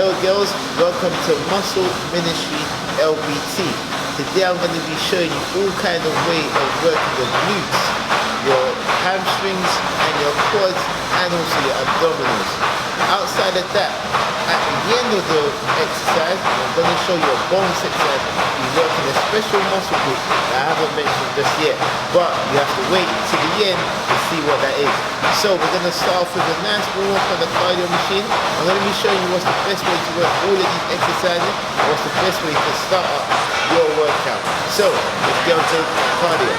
Hello girls, welcome to Muscle Ministry LBT. Today I'm going to be showing you all kind of way of working the glutes, your hamstrings and your quads and also your abdominals. Outside of that, at the end of the exercise, I'm going to show you a bonus exercise. You're working a special muscle group that I haven't mentioned just yet, but you have to wait to the end to see what that is. So we're going to start off with a nice warm up on the cardio machine. I'm going to be showing you what's the best way to work all of these exercises and what's the best way to start up your workout. So let's get on to cardio.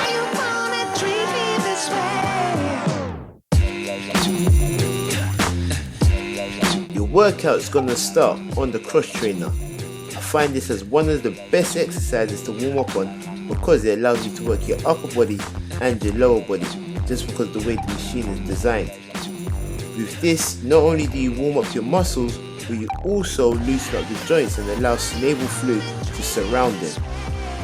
Your workout is going to start on the cross trainer. I find this as one of the best exercises to warm up on because it allows you to work your upper body and your lower body, just because of the way the machine is designed. With this, not only do you warm up your muscles, but you also loosen up the joints and allow synovial fluid to surround them.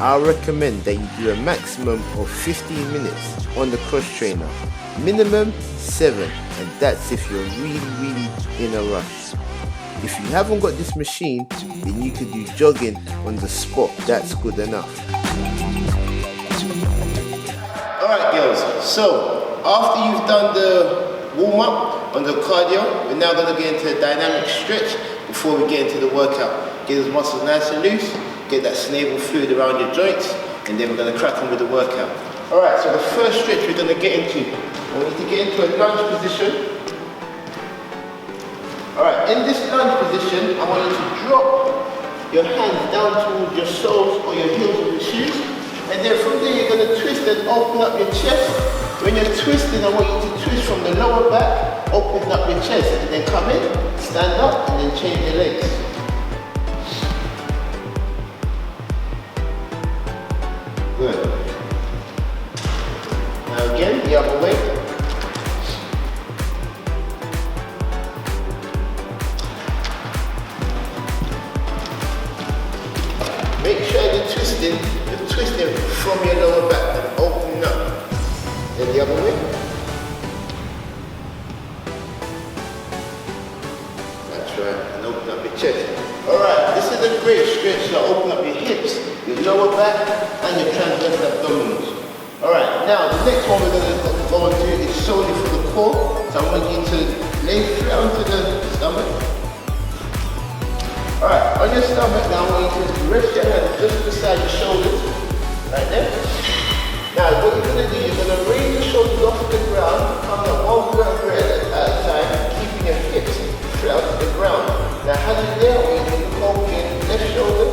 I recommend that you do a maximum of 15 minutes on the cross trainer, minimum 7, and that's if you're really in a rush. If you haven't got this machine, then you can do jogging on the spot. That's good enough. Alright girls, so after you've done the warm up on the cardio, we're now going to get into a dynamic stretch before we get into the workout. Get those muscles nice and loose, get that synovial fluid around your joints, and then we're going to crack on with the workout. Alright, so the first stretch we're going to get into, I want you to get into a lunge position. Alright, in this lunge position, I want you to drop your hands down towards your soles or your heels of your shoes. And then from there, you're going to twist and open up your chest. When you're twisting, I want you to twist from the lower back, open up your chest, and then come in, stand up, and then change your legs. Good. Now again, the other way. Make sure you're twisting from your lower back and opening up. Then the other way. That's right, and open up your chest. Alright, this is a great stretch to open up your hips, your lower back, and your transverse abdominals. Alright, now the next one we're going to go on to is solely for the core. So I want you to lay flat onto the stomach. Alright, on your stomach now I want you to rest your hands just beside your shoulders, right there. Now what you're going to do, you're going to raise your shoulders off the ground, come up one vertebra at a time, keeping your hips flat to the ground. Now as you're there, I want you to look over your left shoulder.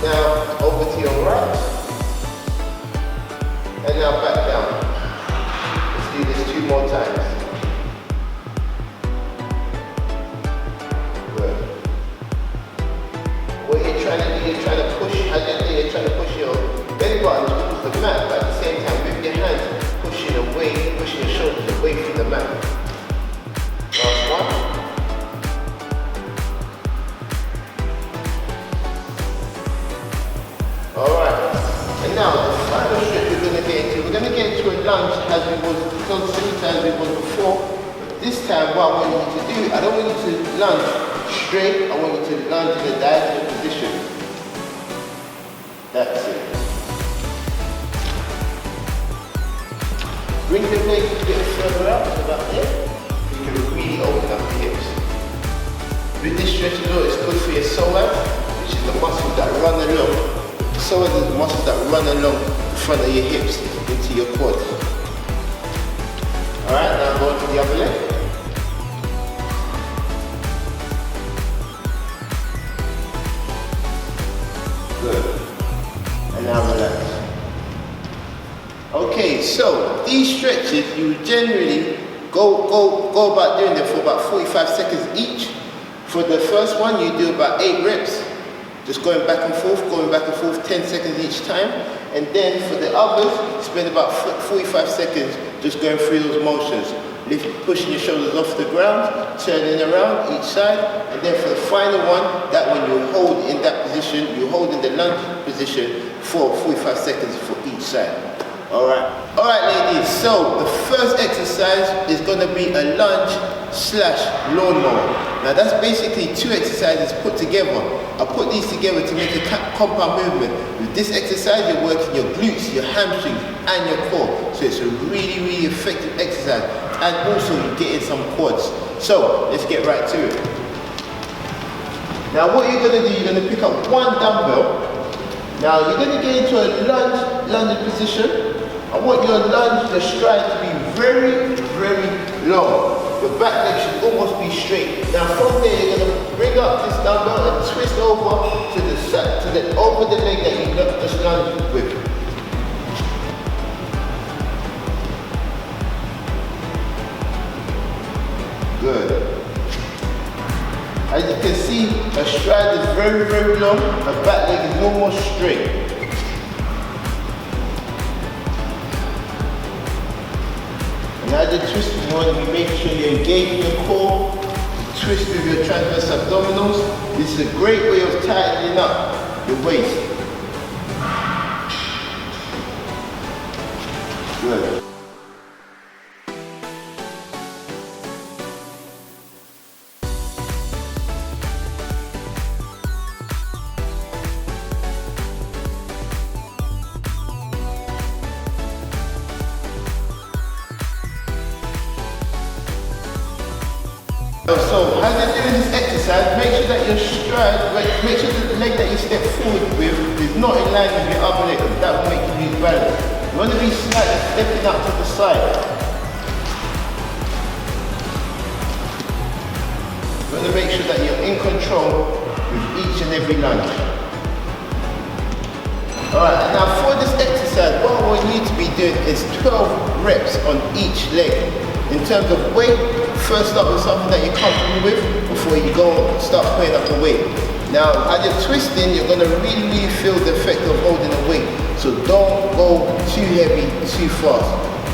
Now over to your right, and now back down. Let's do this 2 more times. What you're trying to do, you're trying to push, as you're trying to push your belly button towards the mat, but at the same time with your hands pushing away, pushing your shoulders away from the mat. Last one. Alright, and now the final stretch we're going to get into, we're going to get into a lunge as we was, so similar as we was before. But this time what I want you to do, I don't want you to lunge straight, I want you to lunge in a diagonal position. That's it. Bring the legs a bit further out, so about there. You can really open up the hips. With this stretch as well, it's good for your psoas, which is the muscles that run along. Psoas is the muscles that run along the front of your hips into your quads. Alright, now go to the other leg. Good. And now relax. Okay, so these stretches, you generally go about doing them for about 45 seconds each. For the first one, you do about 8 reps, just going back and forth, 10 seconds each time. And then for the others, spend about 45 seconds just going through those motions. Pushing your shoulders off the ground, turning around each side, and then for the final one, that one you hold in that position, you hold in the lunge position for 45 seconds for each side. Alright ladies, so the first exercise is going to be a lunge / lawnmower. Now that's basically two exercises put together. I put these together to make a compound movement. With this exercise you're working your glutes, your hamstrings and your core. So it's a really effective exercise, and also you get in some quads. So let's get right to it. Now what you're going to do, you're going to pick up one dumbbell. Now you're going to get into a lunge position. I want your lunge, the stride to be very long. Your back leg should almost be straight. Now from there you're going to bring up this dumbbell and twist over to the side, over the leg that you just lunged with. Good. As you can see, her stride is very long, her back leg is almost straight. And as you're twisting, you want to be making sure you're engaging your core, twist with your transverse abdominals. This is a great way of tightening up your waist. Good. So as you're doing this exercise, make sure that your stride, make sure that the leg that you step forward with is not in line with your other leg, because that will make you lose balance. You want to be slightly stepping out to the side. You want to make sure that you're in control with each and every lunge. Alright, now for this exercise, what I want you to be doing is 12 reps on each leg. In terms of weight, first start with something that you're comfortable with before you go start putting up the weight. Now, as you're twisting, you're going to really feel the effect of holding the weight. So don't go too heavy, too fast.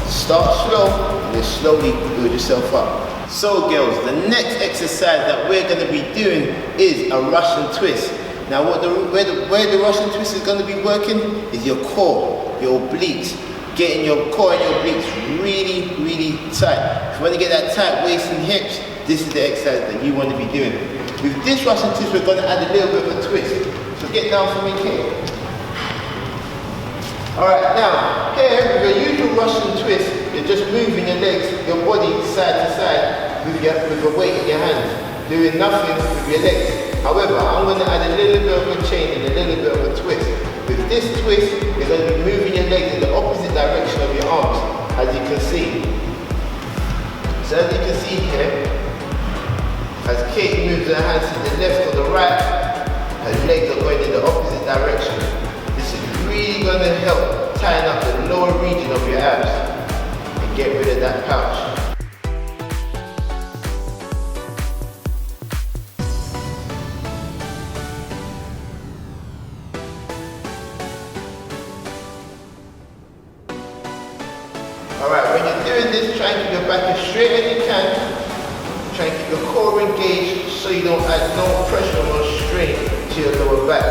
Start slow and then slowly build yourself up. So girls, the next exercise that we're going to be doing is a Russian twist. Now where the Russian twist is going to be working is your core, your obliques. Getting your core and your obliques really tight. If you want to get that tight waist and hips, this is the exercise that you want to be doing. With this Russian twist, we're going to add a little bit of a twist. So get down for me here. Alright, now here with your usual Russian twist, you're just moving your legs, your body side to side with a weight in your hands, doing nothing with your legs. However, I'm going to add a little bit of a change and a little bit of a twist. With this twist, you're going to be moving your legs in the opposite direction of your arms, as you can see. So as you can see here, as Kate moves her hands to the left or the right, her legs are going in the opposite direction. This is really going to help tighten up the lower region of your abs and get rid of that pouch. Alright, when you're doing this, try and keep your back as straight as you can. Try and keep your core engaged so you don't add no pressure or strain to your lower back.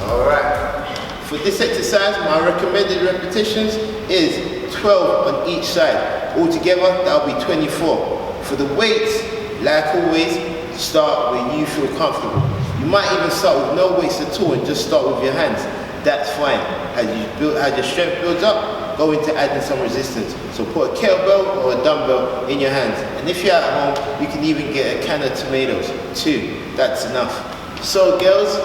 Alright, for this exercise, my recommended repetitions is 12 on each side. Altogether, that'll be 24. For the weights, like always, start where you feel comfortable. You might even start with no weights at all and just start with your hands. That's fine. As your strength builds up, go into adding some resistance. So put a kettlebell or a dumbbell in your hands. And if you're at home, you can even get a can of tomatoes too. That's enough. So girls,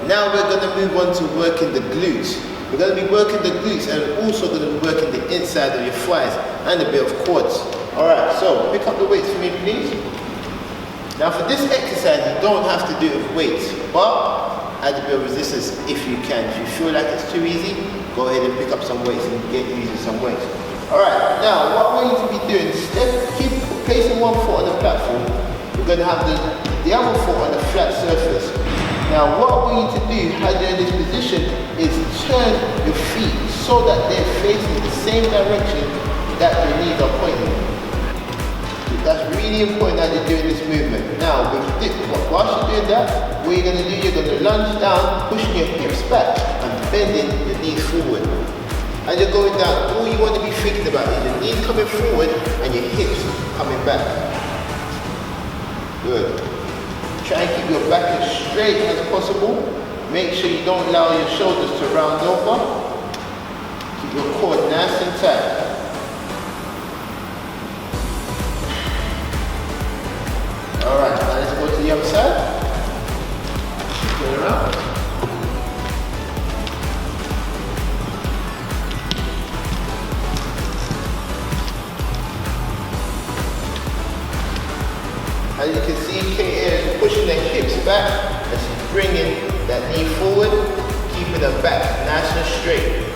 now we're going to move on to working the glutes. We're going to be working the glutes and also going to be working the inside of your thighs and a bit of quads. Alright, so pick up the weights for me please. Now for this exercise, you don't have to do it with weights, but add a bit of resistance if you can. If you feel like it's too easy, go ahead and pick up some weights and get using some weights. Alright, now what we're going to be doing is keep placing one foot on the platform. We're going to have the other foot on the flat surface. Now what we need to do as you're in this position is turn your feet so that they're facing the same direction that your knees are pointing. That's really important as you're doing this movement. Now, whilst you're doing that, what you're going to do, you're going to lunge down, pushing your hips back and bending your knees forward. As you're going down, all you want to be thinking about is your knees coming forward and your hips coming back. Good. Try and keep your back as straight as possible. Make sure you don't allow your shoulders to round over. Keep your core nice and tight. Alright, now let's go to the other side. Turn around. As you can see, Kate is pushing the hips back and she's bringing that knee forward, keeping her back nice and straight.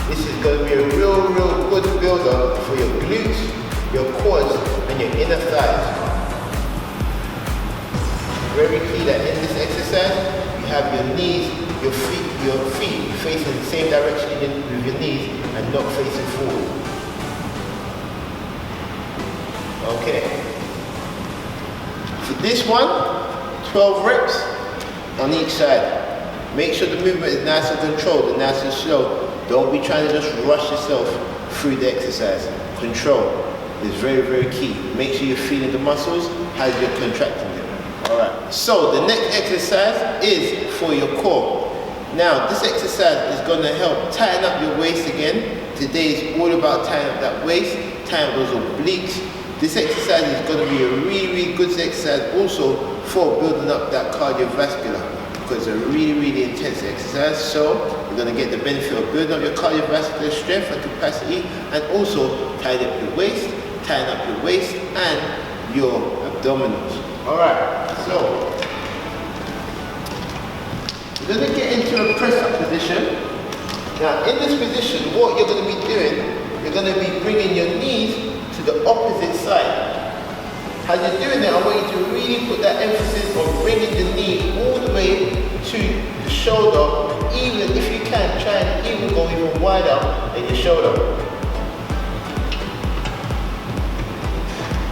This is going to be a real good builder for your glutes, your quads, and your inner thighs. Very key that in this exercise, you have your knees, your feet facing the same direction with your knees and not facing forward. Okay. For this one, 12 reps on each side. Make sure the movement is nice and controlled and nice and slow. Don't be trying to just rush yourself through the exercise. Control is very key. Make sure you're feeling the muscles as you're contracting them. Alright, so the next exercise is for your core. Now, this exercise is going to help tighten up your waist again. Today is all about tightening up that waist, tighten those obliques. This exercise is going to be a really good exercise also for building up that cardiovascular, because it's a really intense exercise. So you're going to get the benefit of building up your cardiovascular strength and capacity, and also tighten up your waist and your abdominals. Alright, so we're going to get into a press up position. Now in this position, what you're going to be doing, you're going to be bringing your knees to the opposite side. As you're doing that, I want you to really put that emphasis on bringing the knee all the way to the shoulder. Even if you can, try and even go even wider than your shoulder.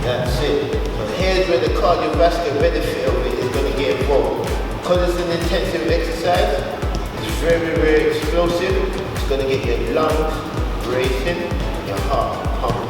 That's it. So here's where the cardiovascular benefit of it is going to get involved. Because it's an intensive exercise, it's very explosive. It's going to get your lungs racing, your heart pumping.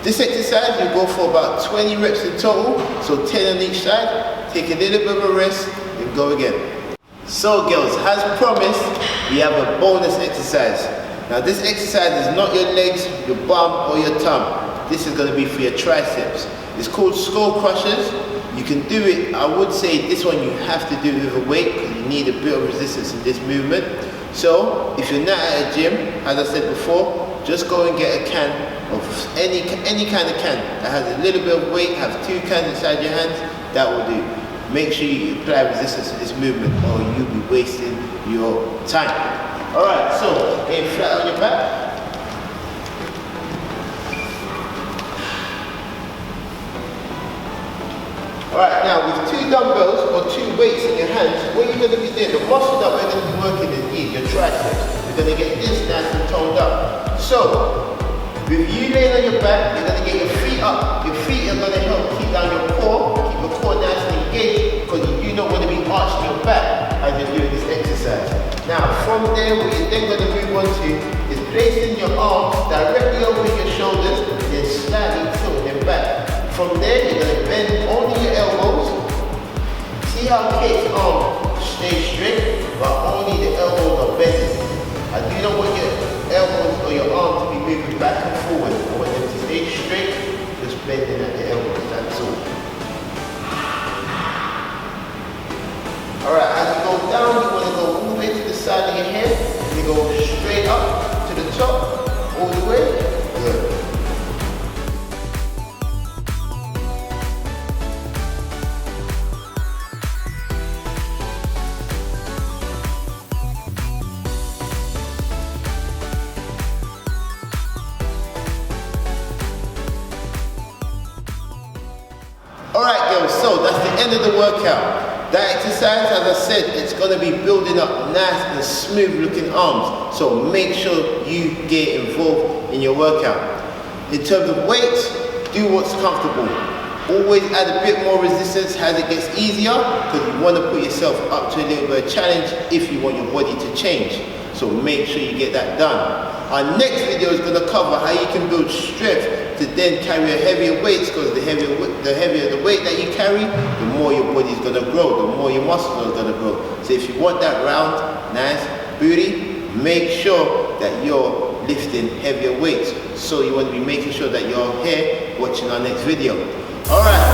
This exercise will go for about 20 reps in total, so 10 on each side. Take a little bit of a rest and go again. So girls, as promised, we have a bonus exercise. Now this exercise is not your legs, your bum or your thumb. This is going to be for your triceps. It's called skull crushers. You can do it, I would say this one you have to do with a weight because you need a bit of resistance in this movement. So if you're not at a gym, as I said before, just go and get a can of any kind of can that has a little bit of weight, have 2 cans inside your hands, that will do. Make sure you apply resistance to this movement or you'll be wasting your time. Alright, so lay flat on your back. Alright, now with 2 dumbbells or 2 weights in your hands, what you're going to be doing, the muscle that we're going to be working is your triceps. You're going to get this nice and toned up. So, with you laying on your back, you're going to get your feet up. Your feet are going to help keep down your core, keep your core nice and engaged, because you do not want to be arching your back as you're doing this exercise. Now, from there, what you're then going to move on to is placing your arms directly over your shoulders, then slightly tilting them back. From there, you're going to bend only your elbows. See how Kate's arm stays straight, but only the elbows are bending. I do not want your elbows or your arm to be moving back and forward. I want them to stay straight, just bending at the elbows, that's all. Alright, as you go down, you want to go all the way to the side of your head, and you go straight up. All the way. Good. Alright girls, so that's the end of the workout. That exercise, as I said, it's going to be building up nice and smooth looking arms. So make sure you get involved in your workout. In terms of weights, do what's comfortable. Always add a bit more resistance as it gets easier, because you want to put yourself up to a little bit of challenge if you want your body to change. So make sure you get that done. Our next video is going to cover how you can build strength to then carry a heavier weights, because the heavier the weight that you carry, the more your body is going to grow, the more your muscles are going to grow. So if you want that round, nice booty, make sure that you're lifting heavier weights. So you want to be making sure that you're here watching our next video. Alright.